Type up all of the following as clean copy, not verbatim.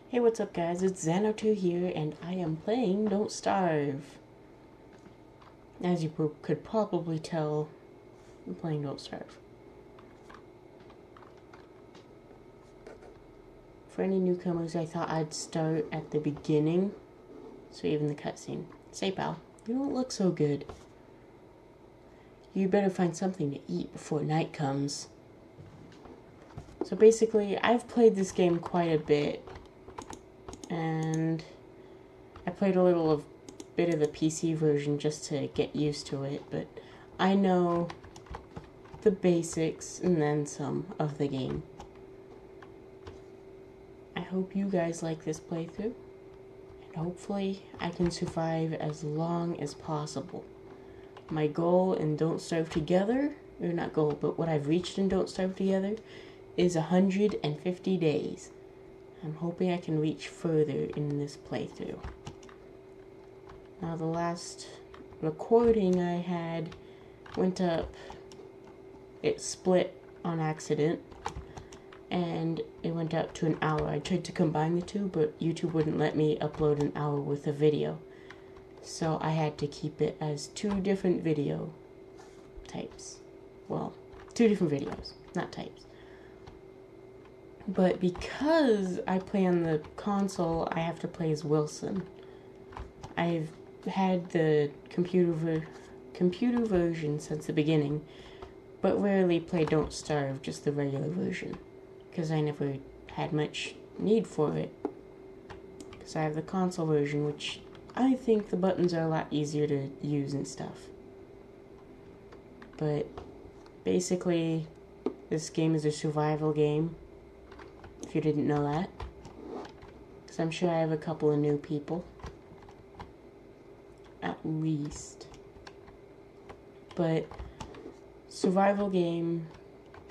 Hey, what's up guys? It's Xano2 here and I am playing Don't Starve. As you could probably tell, I'm playing Don't Starve. For any newcomers, I thought I'd start at the beginning, so even the cutscene. Say pal, you don't look so good. You better find something to eat before night comes. So basically, I've played this game quite a bit, and I played a bit of the PC version just to get used to it, but I know the basics and then some of the game. I hope you guys like this playthrough, and hopefully I can survive as long as possible. My goal in Don't Starve Together, or not goal, but what I've reached in Don't Starve Together is 150 days. I'm hoping I can reach further in this playthrough. Now the last recording I had went up, it split on accident, and it went up to an hour. I tried to combine the two, but YouTube wouldn't let me upload an hour worth of video. So I had to keep it as two different video types. Well, two different videos, not types. But because I play on the console, I have to play as Wilson. I've had the computer version since the beginning, but rarely play Don't Starve, just the regular version, because I never had much need for it, because I have the console version, which I think the buttons are a lot easier to use and stuff. But basically, this game is a survival game, if you didn't know that, because I'm sure I have a couple of new people. At least. But survival game,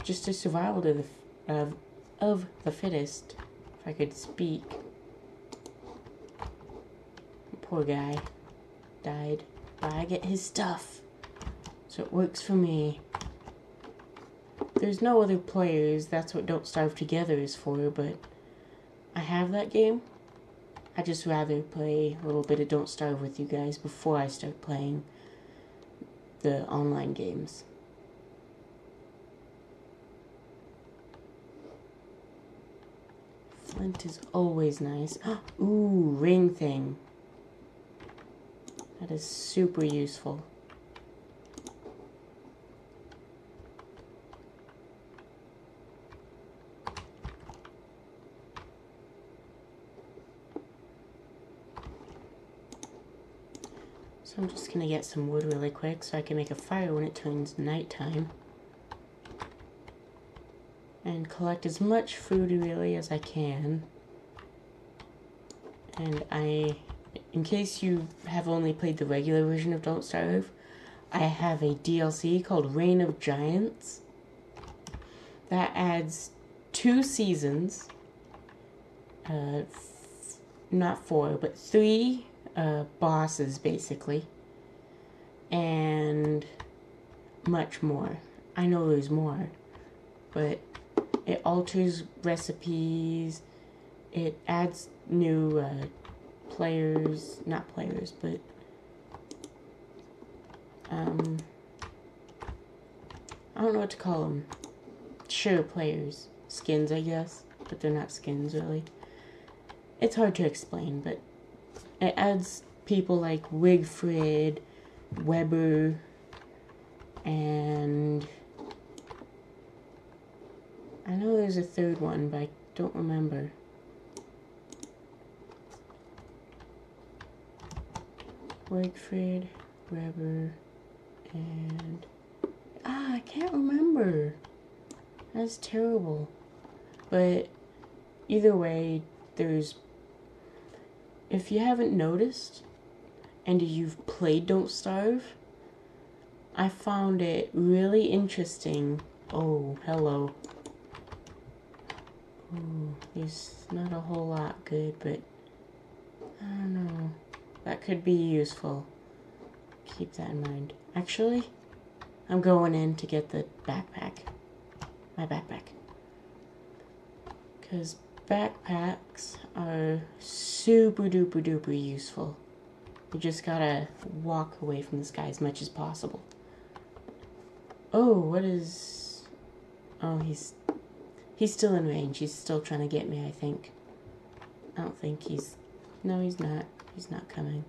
just a survival to of the fittest, if I could speak. Poor guy died, but I get his stuff, so it works for me. There's no other players, that's what Don't Starve Together is for, but I have that game. I just rather play a little bit of Don't Starve with you guys before I start playing the online games. Flint is always nice. Ooh, ring thing. That is super useful. So I'm just gonna get some wood really quick so I can make a fire when it turns nighttime. And collect as much food really as I can. And in case you have only played the regular version of Don't Starve, I have a DLC called Reign of Giants that adds 2 seasons, not 4, but 3 bosses basically, and much more. I know there's more, but it alters recipes, it adds new players, not players, but I don't know what to call them. Sure, players. Skins, I guess, but they're not skins really. It's hard to explain, but it adds people like Wigfrid, Weber, and I know there's a third one, but I don't remember. Wigfrid, Weber, and I can't remember. That's terrible. But either way, if you haven't noticed, and you've played Don't Starve, I found it really interesting. Oh, hello. Ooh, there's not a whole lot good, but I don't know. That could be useful. Keep that in mind. Actually, I'm going in to get the backpack. My backpack. Because backpacks are are super duper duper useful. You just gotta walk away from this guy as much as possible. Oh, what is... Oh, he's still in range. He's still trying to get me, I think. I don't think he's... No, he's not. He's not coming.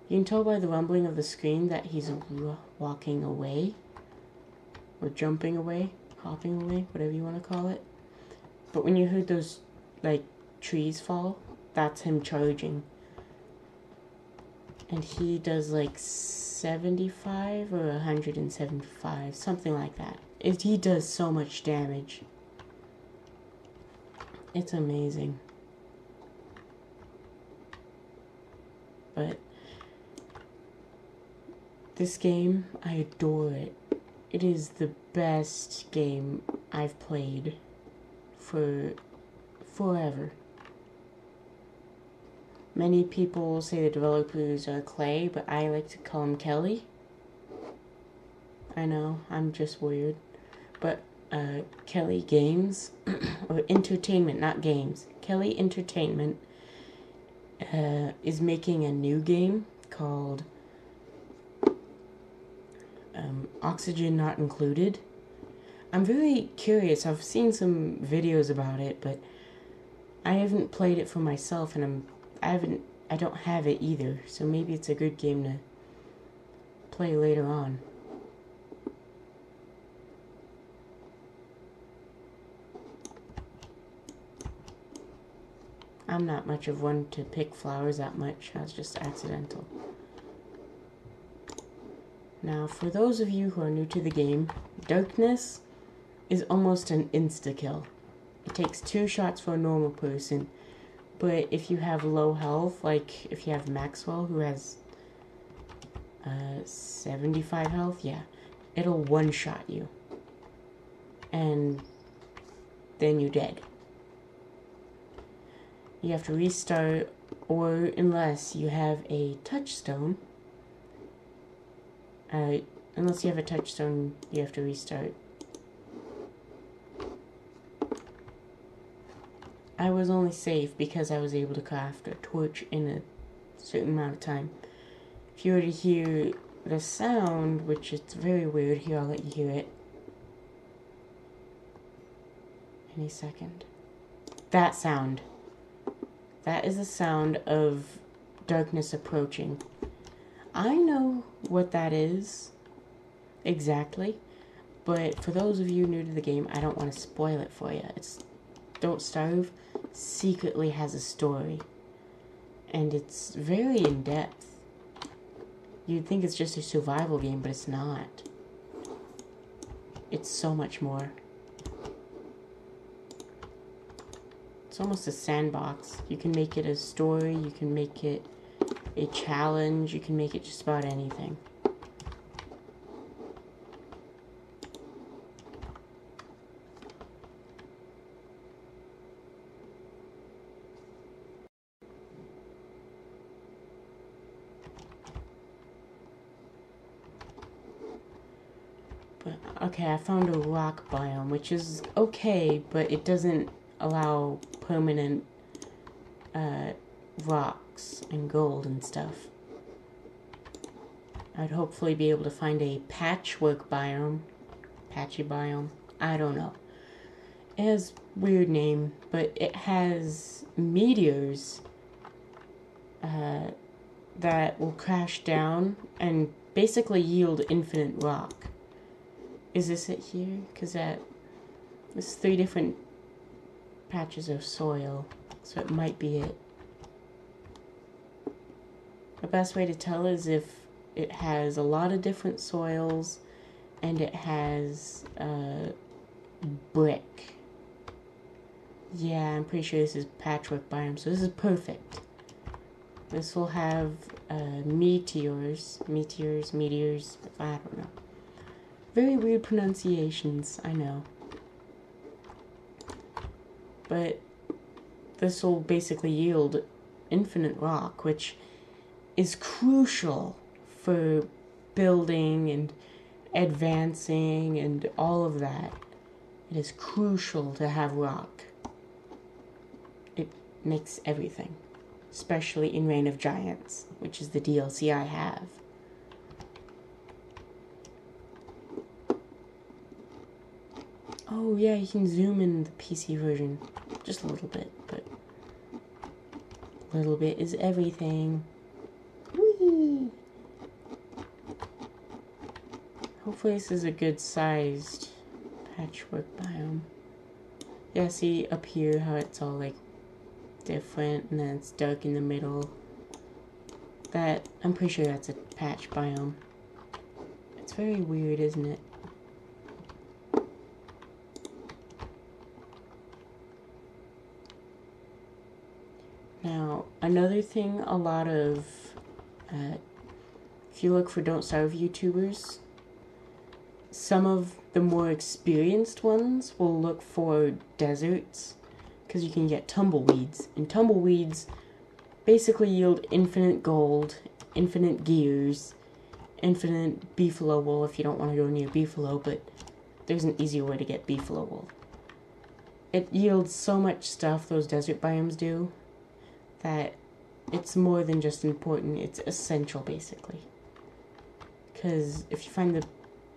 You can tell by the rumbling of the screen that he's walking away. Or jumping away. Hopping away. Whatever you want to call it. But when you heard those, like, trees fall, that's him charging. And he does, like, 75 or 175. Something like that. He does so much damage. It's amazing. But this game, I adore it. It is the best game I've played for forever. Many people say the developers are Clay, but I like to call him Kelly. I know, I'm just weird. But Kelly Games, or Entertainment, not games. Kelly Entertainment is making a new game called Oxygen Not Included. I'm very curious. I've seen some videos about it, but I haven't played it for myself, and I don't have it either. So maybe it's a good game to play later on. I'm not much of one to pick flowers that much. That's just accidental. Now, for those of you who are new to the game, Darkness is almost an insta-kill. It takes 2 shots for a normal person, but if you have low health, like if you have Maxwell, who has 75 health, yeah, it'll one-shot you. And then you're dead. You have to restart, or unless you have a touchstone. Unless you have a touchstone, you have to restart. I was only safe because I was able to craft a torch in a certain amount of time. If you were to hear the sound, which is very weird, here I'll let you hear it. Any second. That sound. That is the sound of darkness approaching. I know what that is exactly, but for those of you new to the game, I don't want to spoil it for you. It's Don't Starve secretly has a story, and it's very in-depth. You'd think it's just a survival game, but it's not. It's so much more. It's almost a sandbox. You can make it a story, you can make it a challenge, you can make it just about anything. But, okay, I found a rock biome, which is okay, but it doesn't allow permanent rocks and gold and stuff. I'd hopefully be able to find a patchwork biome. Patchy biome. I don't know. It has a weird name, but it has meteors that will crash down and basically yield infinite rock. Is this it here? Because there's 3 different patches of soil, so it might be it. The best way to tell is if it has a lot of different soils and it has brick. Yeah, I'm pretty sure this is patchwork biome, so this is perfect. This will have meteors, I don't know. Very weird pronunciations, I know. But this will basically yield infinite rock, which is crucial for building and advancing and all of that. It is crucial to have rock. makes everything. Especially in Reign of Giants, which is the DLC I have. Oh yeah, you can zoom in the PC version. Just a little bit, but a little bit is everything. Whee! Hopefully this is a good sized patchwork biome. Yeah, see up here how it's all like different and then it's dark in the middle. That, I'm pretty sure that's a patch biome. It's very weird, isn't it? Now, another thing a lot of, if you look for Don't Starve YouTubers, some of the more experienced ones will look for deserts, because you can get tumbleweeds. And tumbleweeds basically yield infinite gold, infinite gears, infinite beefalo wool if you don't want to go near beefalo, but there's an easier way to get beefalo wool. It yields so much stuff, those desert biomes do, that it's more than just important, it's essential basically. Because if you find the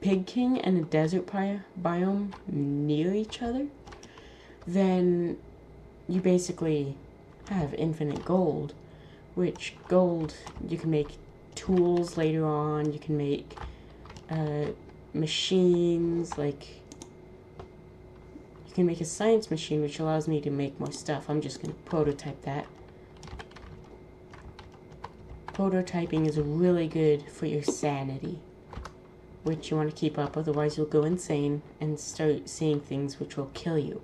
Pig King and a desert biome near each other, then you basically have infinite gold, which gold you can make tools later on, you can make machines, like you can make a science machine which allows me to make more stuff. I'm just going to prototype that. Prototyping is really good for your sanity, which you want to keep up, otherwise you'll go insane and start seeing things which will kill you.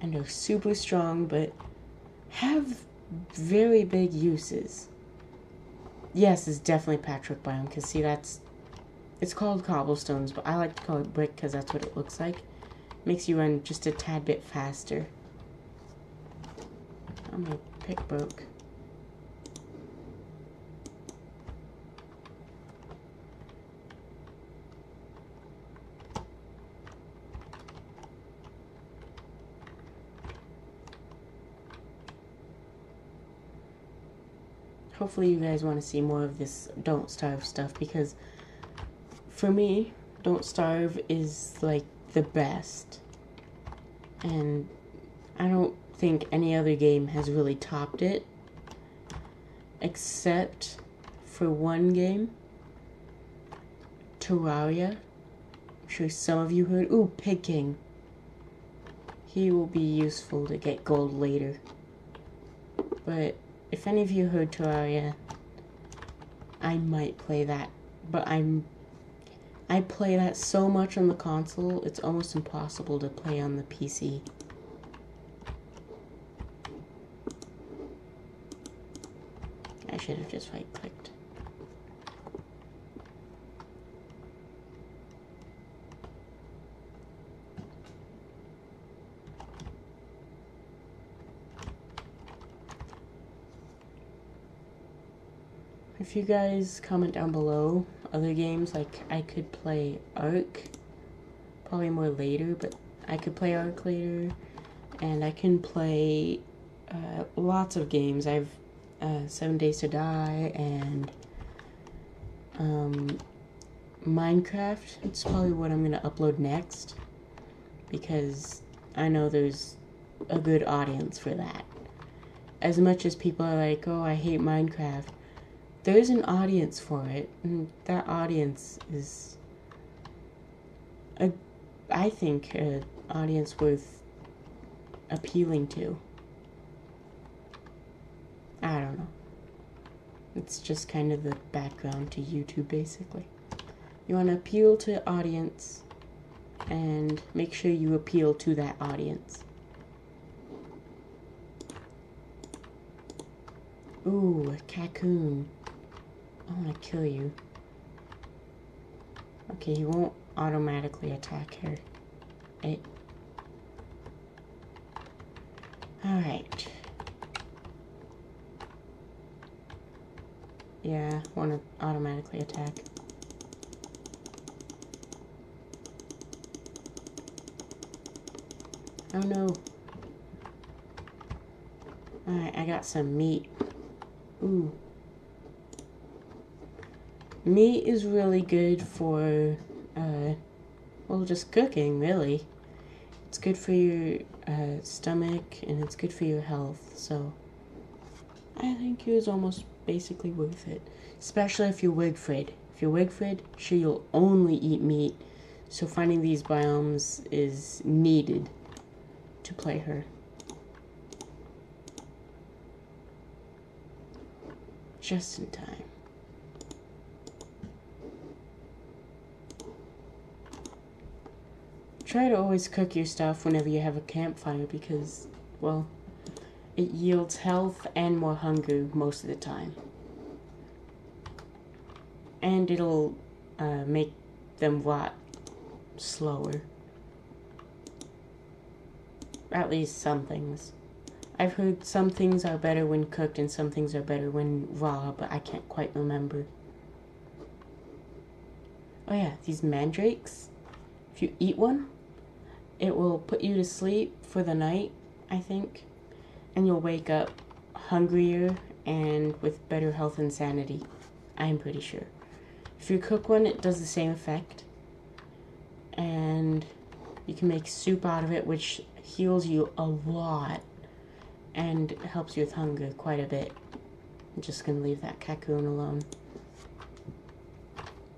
And are super strong, but have very big uses. Yes, it's definitely patchwork biome, because see, it's called cobblestones, but I like to call it brick because that's what it looks like. Makes you run just a tad bit faster. Oh, my pick broke. Hopefully you guys want to see more of this Don't Starve stuff, because for me, Don't Starve is like the best. And I don't think any other game has really topped it, except for one game, Terraria. I'm sure some of you heard. Ooh, Pig King. He will be useful to get gold later. But if any of you heard Terraria, I might play that. But I play that so much on the console, it's almost impossible to play on the PC. I should have just right-clicked. If you guys comment down below other games, like I could play Ark, probably more later, but I could play Ark later, and I can play lots of games. I have 7 Days to Die and Minecraft. It's probably what I'm going to upload next, because I know there's a good audience for that. As much as people are like, oh, I hate Minecraft, there's an audience for it, and that audience is, I think, an audience worth appealing to. I don't know. It's just kind of the background to YouTube, basically. You want to appeal to audience, and make sure you appeal to that audience. Ooh, a cocoon. I want to kill you. Okay, he won't automatically attack her. Alright. Yeah, want to automatically attack. Oh no. Alright, I got some meat. Ooh. Meat is really good for, well, just cooking, really. It's good for your stomach, and it's good for your health, so I think it was almost basically worth it. Especially if you're Wigfrid. If you're Wigfrid, sure, you'll only eat meat, so finding these biomes is needed to play her. Just in time. Try to always cook your stuff whenever you have a campfire because, well, it yields health and more hunger most of the time. And it'll make them rot slower. At least some things. I've heard some things are better when cooked and some things are better when raw, but I can't quite remember. Oh yeah, these mandrakes. If you eat one, it will put you to sleep for the night, I think. And you'll wake up hungrier and with better health and sanity. I'm pretty sure. If you cook one, it does the same effect. And you can make soup out of it, which heals you a lot. And helps you with hunger quite a bit. I'm just gonna leave that cocoon alone.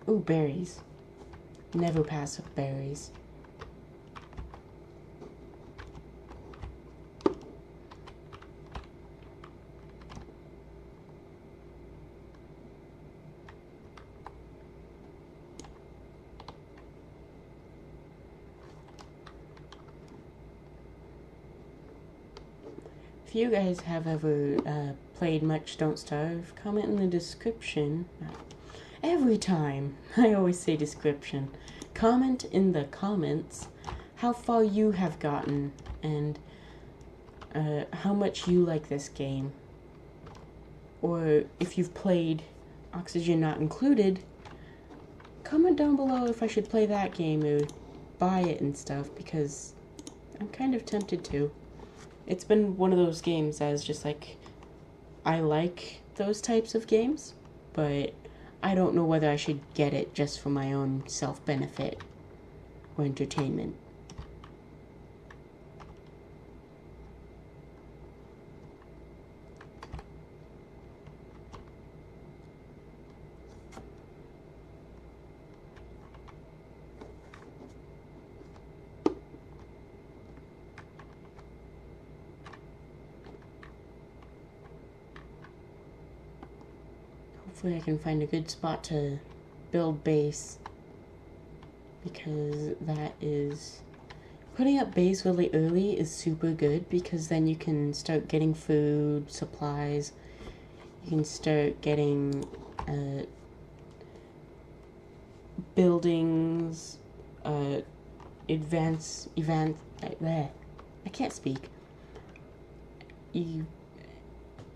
Ooh, berries. Never pass up berries. If you guys have ever played much Don't Starve, comment in the description. Every time, I always say description. Comment in the comments how far you have gotten and how much you like this game. Or if you've played Oxygen Not Included, comment down below if I should play that game or buy it and stuff, because I'm kind of tempted to. It's been one of those games that is just like, I like those types of games, but I don't know whether I should get it just for my own self-benefit or entertainment. Hopefully I can find a good spot to build base, because that is... Putting up base really early is super good, because then you can start getting food, supplies, you can start getting buildings, I can't speak.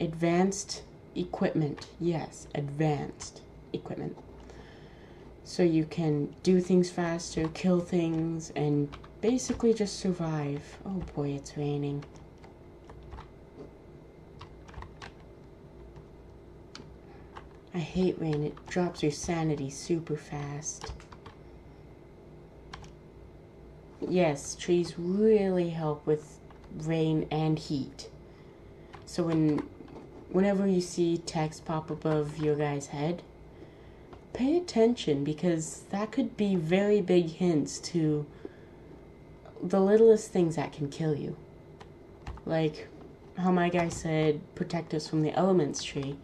Advanced equipment. Yes, advanced equipment. So you can do things faster, kill things, and basically just survive. Oh boy, it's raining. I hate rain. It drops your sanity super fast. Yes, trees really help with rain and heat. So whenever you see text pop above your guy's head, pay attention, because that could be very big hints to the littlest things that can kill you. Like how my guy said, protect us from the elements tree.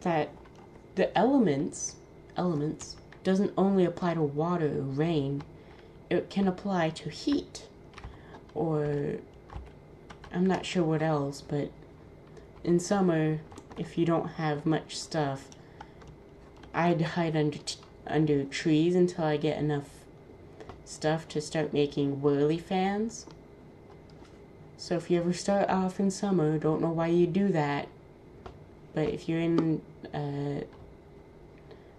That the elements doesn't only apply to water or rain, it can apply to heat, or I'm not sure what else, but in summer, if you don't have much stuff, I'd hide under trees until I get enough stuff to start making whirly fans. So if you ever start off in summer, don't know why you do that, but if you're in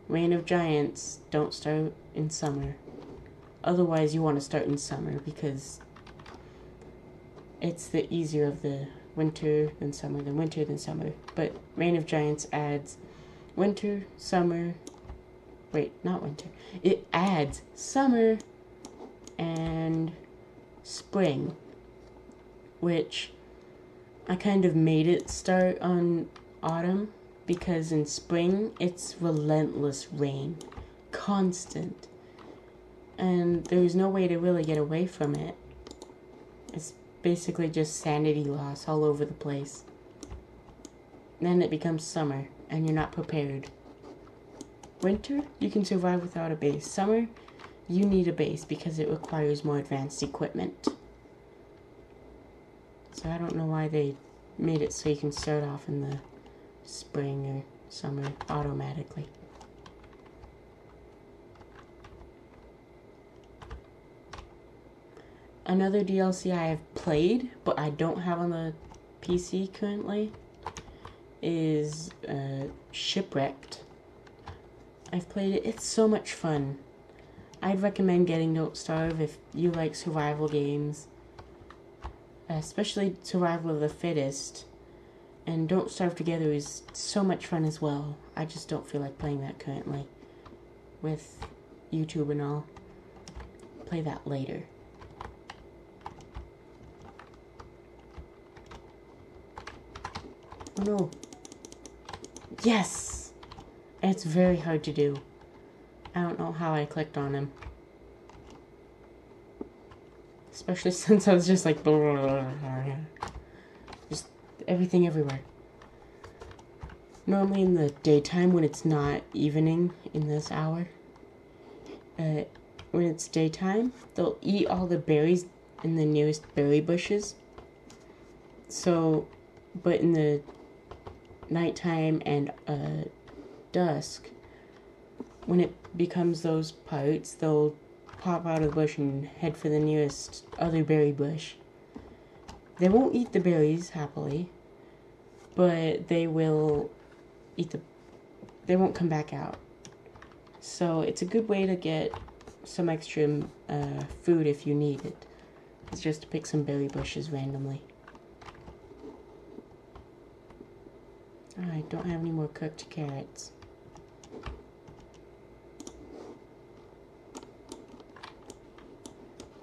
Reign of Giants, don't start in summer. Otherwise, you want to start in summer, because it's the easier of the winter, then summer, then winter, then summer. But Reign of Giants adds winter, summer, wait, not winter. It adds summer and spring, which I kind of made it start on autumn because in spring it's relentless rain, constant, and there's no way to really get away from it. It's basically just sanity loss all over the place. Then it becomes summer and you're not prepared. Winter, you can survive without a base. Summer, you need a base because it requires more advanced equipment. So I don't know why they made it so you can start off in the spring or summer automatically. Another DLC I have played, but I don't have on the PC currently, is Shipwrecked. I've played it. It's so much fun. I'd recommend getting Don't Starve if you like survival games, especially Survival of the Fittest. And Don't Starve Together is so much fun as well. I just don't feel like playing that currently with YouTube and all. Play that later. Oh no. Yes! It's very hard to do. I don't know how I clicked on him. Especially since I was just like... blah, blah, blah, blah. Just everything everywhere. Normally in the daytime when it's not evening in this hour, when it's daytime, they'll eat all the berries in the nearest berry bushes. So, but in the nighttime and dusk, when it becomes those parts, they'll pop out of the bush and head for the nearest other berry bush. They won't eat the berries happily, but they will eat they won't come back out. So it's a good way to get some extra food if you need it. It's just to pick some berry bushes randomly. I don't have any more cooked carrots.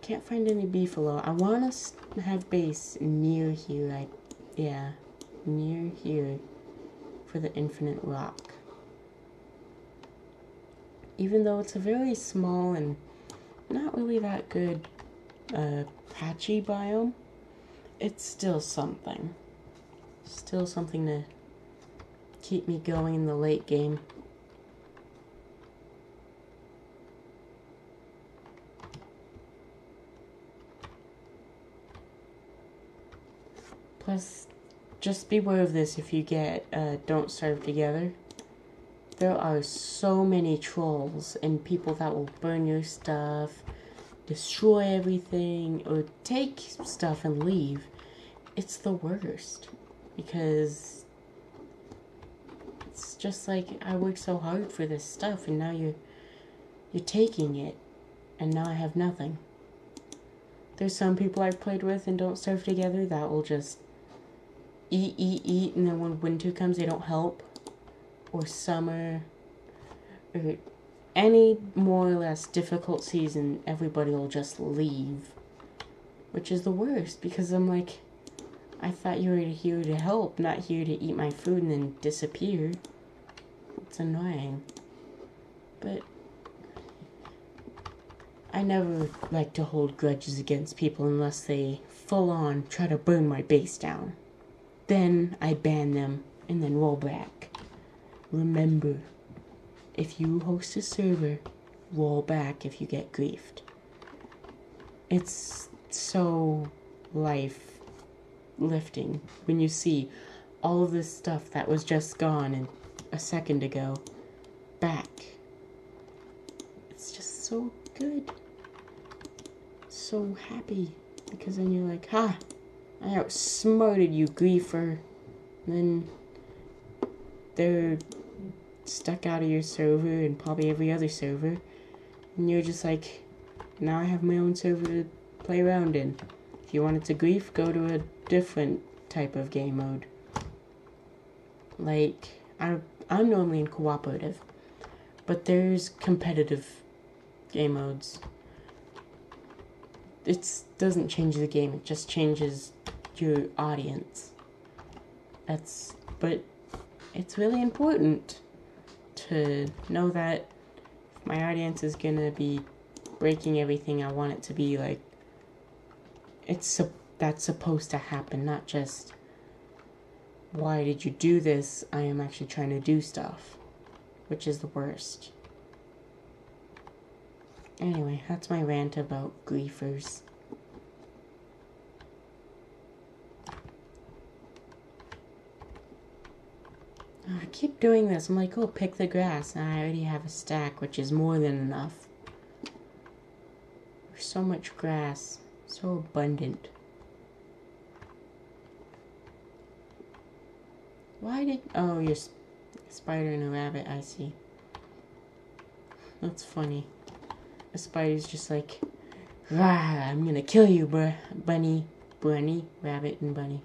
Can't find any beefalo. I want to have base near here. Yeah, near here for the infinite rock. Even though it's a very small and not really that good patchy biome, it's still something. Still something to keep me going in the late game. Plus, just beware of this if you get Don't Starve Together. There are so many trolls and people that will burn your stuff, destroy everything, or take stuff and leave. It's the worst. Because it's just like, I worked so hard for this stuff and now you're taking it. And now I have nothing. There's some people I've played with and Don't Starve Together that will just eat, and then when winter comes, they don't help, or summer, or any more or less difficult season, everybody will just leave, which is the worst, because I'm like, I thought you were here to help, not here to eat my food and then disappear. It's annoying, but I never like to hold grudges against people unless they full on try to burn my base down. Then I ban them and then roll back. Remember, if you host a server, roll back if you get griefed. It's so life lifting when you see all of this stuff that was just gone and a second ago back. It's just so good. So happy, because then you're like, ha! I outsmarted you, griefer. And then they're stuck out of your server and probably every other server. And you're just like, now I have my own server to play around in. If you wanted to grief, go to a different type of game mode. Like, I'm normally in cooperative, but there's competitive game modes. It doesn't change the game, it just changes your audience. But it's really important to know that if my audience is gonna be breaking everything I want it to be, like, that's supposed to happen, not just, why did you do this? I am actually trying to do stuff, which is the worst. Anyway, that's my rant about griefers. I keep doing this. I'm like, oh, pick the grass. And I already have a stack, which is more than enough. There's so much grass. So abundant. Why did... Oh, you're a spider and a rabbit, I see. That's funny. The spider's just like, rah, I'm gonna kill you, bunny, rabbit, and bunny.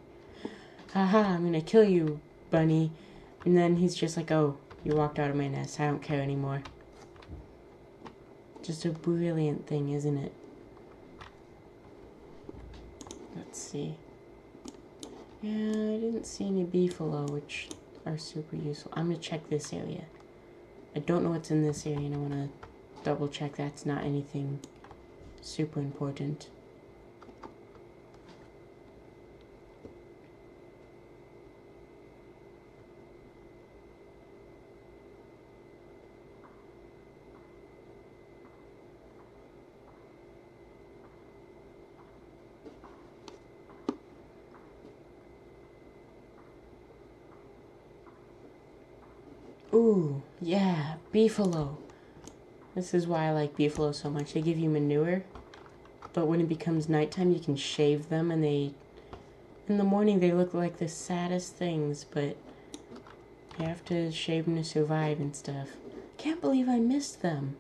Haha, I'm gonna kill you, bunny. And then he's just like, oh, you walked out of my nest. I don't care anymore. Just a brilliant thing, isn't it? Let's see. Yeah, I didn't see any beefalo, which are super useful. I'm gonna check this area. I don't know what's in this area, and I wanna double check that's not anything super important. Ooh, yeah, beefalo. This is why I like beefalo so much. They give you manure, but when it becomes nighttime, you can shave them, and in the morning, they look like the saddest things, but you have to shave them to survive and stuff. Can't believe I missed them.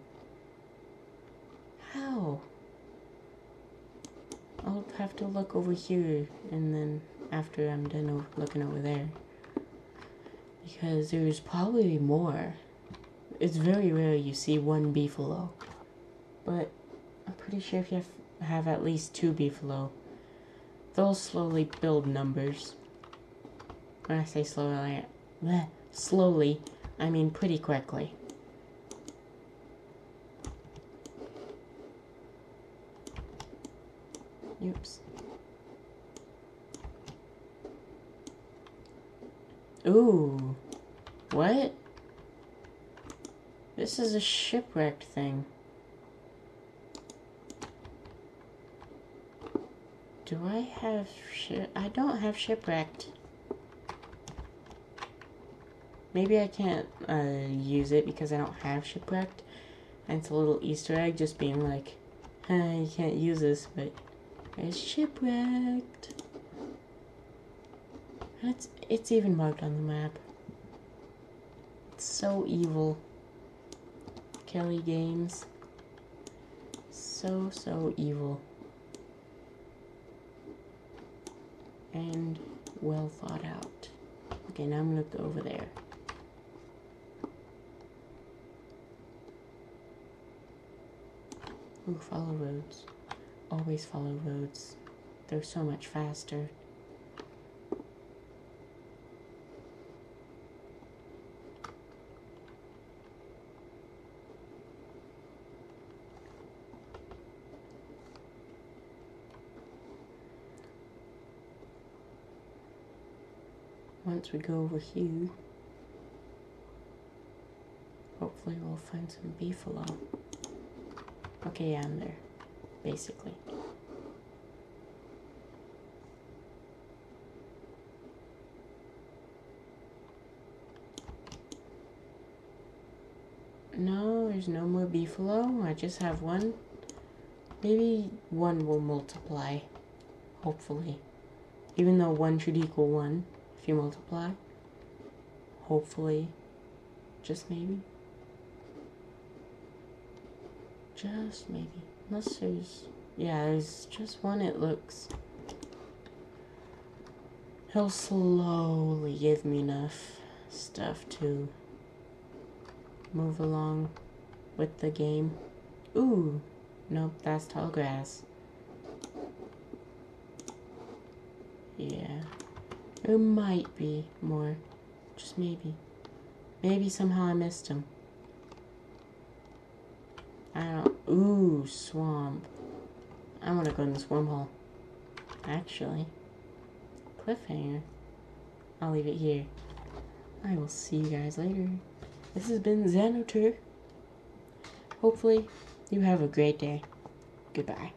How? I'll have to look over here, and then after I'm done looking over there. Because there's probably more. It's very rare you see one beefalo. But I'm pretty sure if you have at least 2 beefalo, they'll slowly build numbers. When I say slowly, I mean pretty quickly. Oops. Ooh. What? This is a shipwrecked thing. Do I have I don't have shipwrecked. Maybe I can't use it because I don't have shipwrecked. And it's a little Easter egg just being like, you can't use this, but it's shipwrecked. And it's even marked on the map. It's so evil. Kelly Games. So evil. And well thought out. Okay, now I'm gonna go over there. Ooh, follow roads. Always follow roads. They're so much faster. Once we go over here, hopefully we'll find some beefalo. Okay, yeah, I'm there, basically. No, there's no more beefalo. I just have one. Maybe one will multiply, hopefully. Even though 1 should equal 1. If you multiply, hopefully, just maybe, unless there's just one, it looks. He'll slowly give me enough stuff to move along with the game. Ooh, nope, that's tall grass. Yeah, there might be more, just maybe. Maybe somehow I missed him. I don't. Ooh, swamp. I want to go in this wormhole. Actually, cliffhanger. I'll leave it here. I will see you guys later. This has been Xanotur. Hopefully, you have a great day. Goodbye.